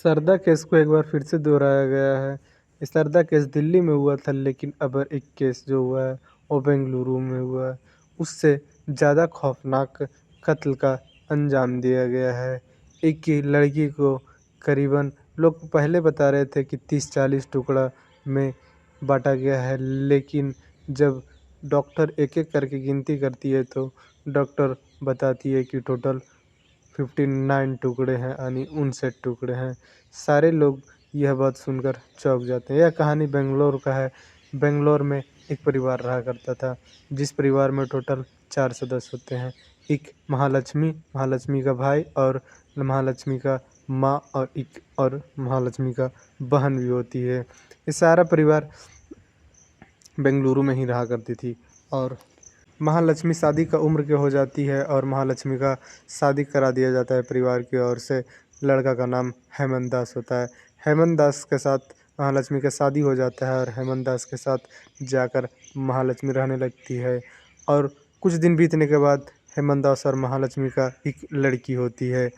सरदा case को एक बार फिर से दोहराया गया है। ये सरदा केस दिल्ली में हुआ था, लेकिन अब एक केस जो हुआ है वो बेंगलुरु में हुआ है। उससे ज़्यादा खौफनाक कत्ल का अंजाम दिया गया है। एक ही लड़की को करीबन लोग पहले बता रहे थे कि 30-40 टुकड़ा में बाँटा गया है, लेकिन जब डॉक्टर एक-एक करके गिनती करती है तो डॉक्टर बताती है कि टोटल 59 टुकड़े हैं, यानी 59 टुकड़े हैं। सारे लोग यह बात सुनकर चौंक जाते हैं। यह कहानी बेंगलोर का है। बेंगलोर में एक परिवार रहा करता था, जिस परिवार में टोटल 4 सदस्य होते हैं। एक महालक्ष्मी, महालक्ष्मी का भाई और महालक्ष्मी का माँ, और महालक्ष्मी का बहन भी होती है। ये सारा परिवार बेंगलुरु में ही रहा करती थी। और महालक्ष्मी शादी का उम्र के हो जाती है और महालक्ष्मी का शादी करा दिया जाता है परिवार की ओर से। लड़का का नाम हेमंत दास होता है। हेमंत दास के साथ महालक्ष्मी का शादी हो जाता है और हेमंत दास के साथ जाकर महालक्ष्मी रहने लगती है। और कुछ दिन बीतने के बाद हेमंत दास और महालक्ष्मी का एक लड़की होती है।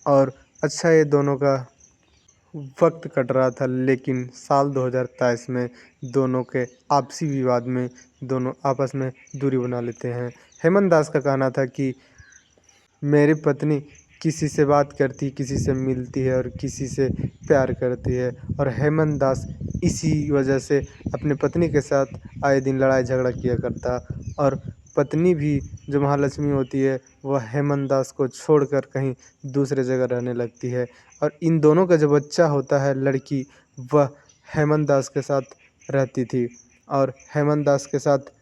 और अच्छा, ये दोनों का वक्त कट रहा था, लेकिन साल 2023 में दोनों के आपसी विवाद में दोनों आपस में दूरी बना लेते हैं। हेमंत दास का कहना था कि मेरी पत्नी किसी से बात करती, किसी से मिलती है और किसी से प्यार करती है, और हेमंत दास इसी वजह से अपनी पत्नी के साथ आए दिन लड़ाई झगड़ा किया करता। और पत्नी भी जो महालक्ष्मी होती है वह हेमंत दास को छोड़कर कहीं दूसरे जगह रहने लगती है। और इन दोनों का जो बच्चा होता है, लड़की, वह हेमंत दास के साथ रहती थी। और हेमंत दास के साथ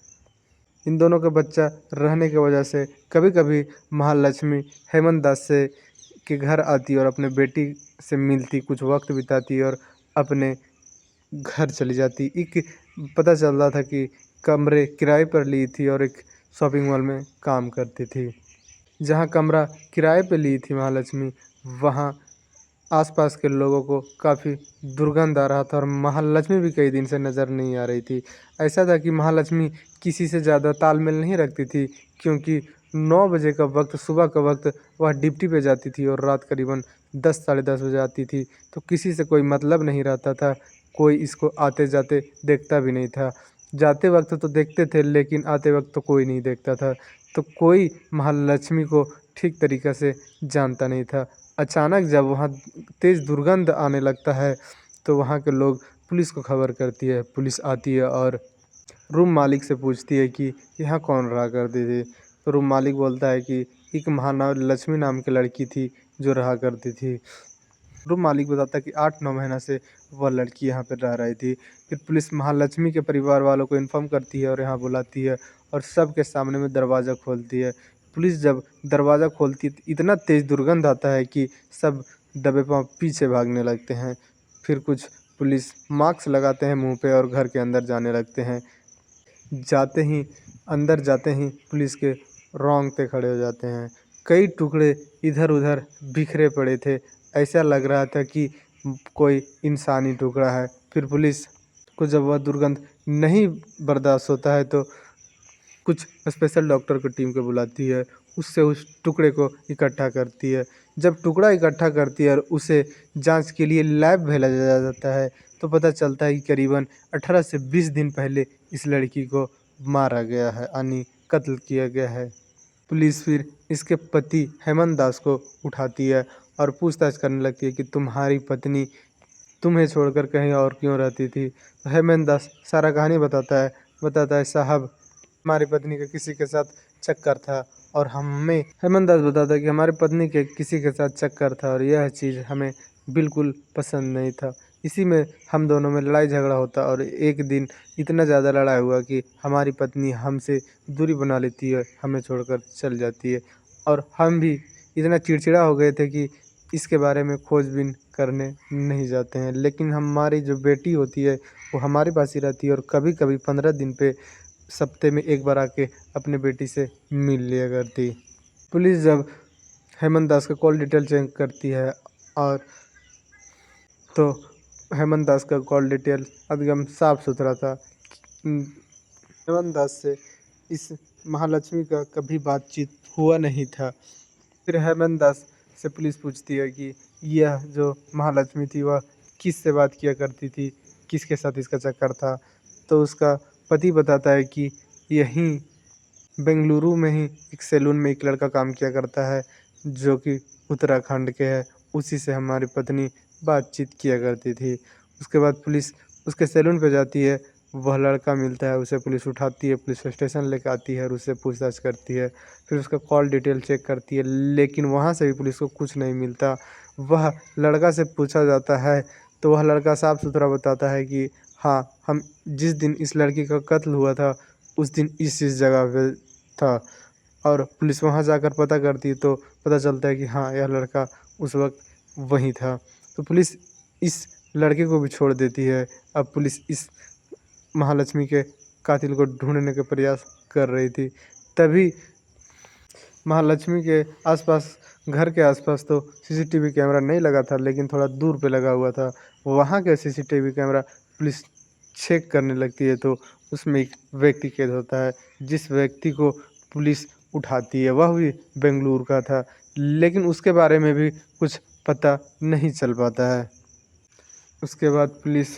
इन दोनों का बच्चा रहने की वजह से कभी कभी महालक्ष्मी हेमंत दास से के घर आती और अपने बेटी से मिलती, कुछ वक्त बिताती और अपने घर चली जाती। एक पता चल रहा था कि कमरे किराए पर ली थी और एक शॉपिंग मॉल में काम करती थी। जहाँ कमरा किराए पे ली थी महालक्ष्मी, वहाँ आसपास के लोगों को काफ़ी दुर्गंध आ रहा था और महालक्ष्मी भी कई दिन से नज़र नहीं आ रही थी। ऐसा था कि महालक्ष्मी किसी से ज़्यादा तालमेल नहीं रखती थी, क्योंकि 9 बजे का वक्त, सुबह का वक्त, वह ड्यूटी पे जाती थी और रात करीबन 10 साढ़े 10 बजे आती थी। तो किसी से कोई मतलब नहीं रहता था, कोई इसको आते जाते देखता भी नहीं था। जाते वक्त तो देखते थे, लेकिन आते वक्त तो कोई नहीं देखता था। तो कोई महालक्ष्मी को ठीक तरीक़े से जानता नहीं था। अचानक जब वहाँ तेज़ दुर्गंध आने लगता है तो वहाँ के लोग पुलिस को खबर करती है। पुलिस आती है और रूम मालिक से पूछती है कि यहाँ कौन रहा करती थी। तो रूम मालिक बोलता है कि एक महालक्ष्मी नाम की लड़की थी जो रहा करती थी। रूम मालिक बताता है कि 8-9 महीना से वह लड़की यहाँ पर रह रही थी। फिर पुलिस महालक्ष्मी के परिवार वालों को इन्फॉर्म करती है और यहाँ बुलाती है और सबके सामने में दरवाज़ा खोलती है। पुलिस जब दरवाज़ा खोलती है तो इतना तेज़ दुर्गंध आता है कि सब दबे पाँव पीछे भागने लगते हैं। फिर कुछ पुलिस मास्क लगाते हैं मुँह पे और घर के अंदर जाने लगते हैं। जाते ही अंदर जाते ही पुलिस के रोंगटे खड़े हो जाते हैं। कई टुकड़े इधर-उधर बिखरे पड़े थे। ऐसा लग रहा था कि कोई इंसानी टुकड़ा है। फिर पुलिस को जब वह दुर्गंध नहीं बर्दाश्त होता है तो कुछ स्पेशल डॉक्टर की टीम को बुलाती है। उससे उस टुकड़े को इकट्ठा करती है। जब टुकड़ा इकट्ठा करती है और उसे जांच के लिए लैब भेजा जाता है, तो पता चलता है कि करीबन 18 से 20 दिन पहले इस लड़की को मारा गया है, यानी कत्ल किया गया है। पुलिस फिर इसके पति हेमंत दास को उठाती है और पूछताछ करने लगती है कि तुम्हारी पत्नी तुम्हें छोड़कर कहीं और क्यों रहती थी। तो हेमंत दास सारा कहानी बताता है, साहब, हमारी पत्नी का किसी के साथ चक्कर था और हमें हेमंत दास बताता है कि हमारी पत्नी के किसी के साथ चक्कर था और यह चीज़ हमें बिल्कुल पसंद नहीं था। इसी में हम दोनों में लड़ाई झगड़ा होता और एक दिन इतना ज़्यादा लड़ाई हुआ कि हमारी पत्नी हमसे दूरी बना लेती है, हमें छोड़कर चल जाती है। और हम भी इतना चिड़चिड़ा हो गए थे कि इसके बारे में खोजबीन करने नहीं जाते हैं। लेकिन हमारी जो बेटी होती है वो हमारे पास ही रहती है और कभी-कभी 15 दिन पे सप्ते में एक बार आके अपने बेटी से मिल लिया करती। पुलिस जब हेमंत दास का कॉल डिटेल चेक करती है और तो हेमंत दास का कॉल डिटेल एकदम साफ सुथरा था। हेमंत दास से इस महालक्ष्मी का कभी बातचीत हुआ नहीं था। फिर हेमंत दास से पुलिस पूछती है कि यह जो महालक्ष्मी थी वह किससे बात किया करती थी, किसके साथ इसका चक्कर था। तो उसका पति बताता है कि यहीं बेंगलुरु में ही एक सैलून में एक लड़का काम किया करता है जो कि उत्तराखंड के है, उसी से हमारी पत्नी बातचीत किया करती थी। उसके बाद पुलिस उसके सैलून पे जाती है, वह लड़का मिलता है, उसे पुलिस उठाती है, पुलिस स्टेशन लेकर आती है और उससे पूछताछ करती है। फिर उसका कॉल डिटेल चेक करती है, लेकिन वहाँ से भी पुलिस को कुछ नहीं मिलता। वह लड़का से पूछा जाता है तो वह लड़का साफ सुथरा बताता है कि हाँ, हम जिस दिन इस लड़की का कत्ल हुआ था उस दिन इस जगह पे था। और पुलिस वहाँ जाकर पता करती है तो पता चलता है कि हाँ, यह लड़का उस वक्त वहीं था। तो पुलिस इस लड़के को भी छोड़ देती है। अब पुलिस इस महालक्ष्मी के कातिल को ढूंढने के प्रयास कर रही थी। तभी महालक्ष्मी के आसपास, घर के आसपास तो सीसीटीवी कैमरा नहीं लगा था, लेकिन थोड़ा दूर पे लगा हुआ था। वहाँ के सीसीटीवी कैमरा पुलिस चेक करने लगती है तो उसमें एक व्यक्ति कैद होता है, जिस व्यक्ति को पुलिस उठाती है वह भी बेंगलुरु का था, लेकिन उसके बारे में भी कुछ पता नहीं चल पाता है। उसके बाद पुलिस